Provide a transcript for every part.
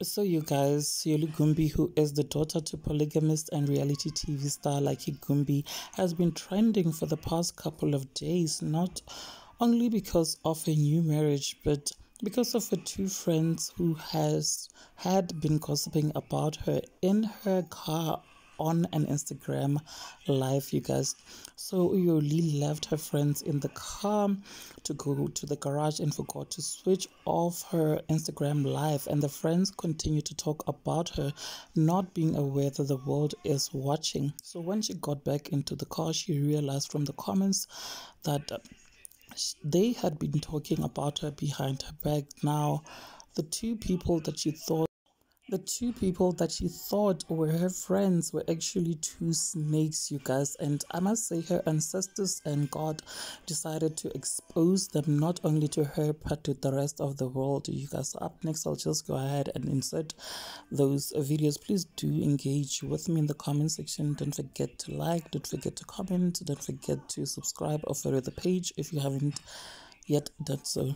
So you guys, Yollie Gumbi, who is the daughter to polygamist and reality TV star Yollie Gumbi, has been trending for the past couple of days, not only because of a new marriage, but because of her two friends who had been gossiping about her in her car on an Instagram live, you guys. So Yollie left her friends in the car to go to the garage and forgot to switch off her Instagram live, and the friends continue to talk about her, not being aware that the world is watching. So when she got back into the car, she realized from the comments that they had been talking about her behind her back. Now, the two people that she thought were her friends were actually two snakes, you guys. And I must say, her ancestors and God decided to expose them, not only to her but to the rest of the world, you guys. So up next, I'll just go ahead and insert those videos. Please do engage with me in the comment section. Don't forget to like, don't forget to comment, don't forget to subscribe or follow the page if you haven't yet done so.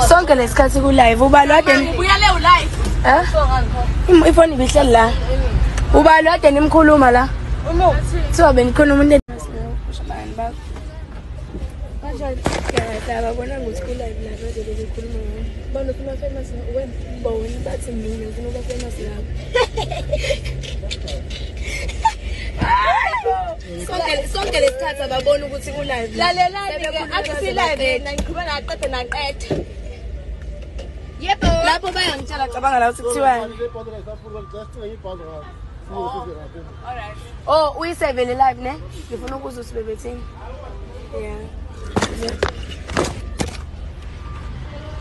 sonke lesikhathi ku live ubalwa ade ifoni bihleli la ubalwa ade nimkhuluma la kuthiwa benikhuluma umuntu babona ukuthi ku live la kade bekhuluma bona ufuna famous webone bathi mina ufuna ukuba famous lapho sonke lesikhathi ababona ukuthi ku live lalelani ke akusi live ngikhuluma naqede naqede yebo lapho bayangitshela cabanga la ukuthi kuthiwani. Oh uyi7 live ne ngifuna ukuzwa usibebethini yeah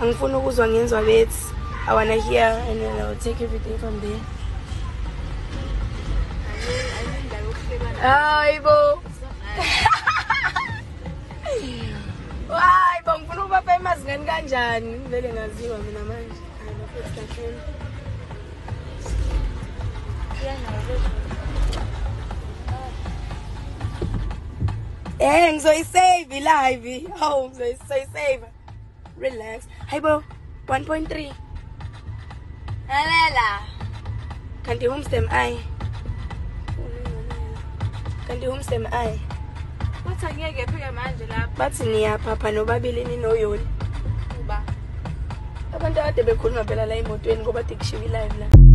angifuna ukuzwa ngenzwa bethi I wanna hear and then I'll take everything from there. Hayibo hayibo ngifuna ukuba famous ngani kanjani vele ngaziwa mina manje ngizoyisave live ngizoyisave relax hayibo 1.3 alela kanti homestem ai bathi angeke phika manje lapha bathi niyaphapha nobabili ninoyoli uba abantu ade bekhuluma phela la emotweni ngoba kushiwe live la.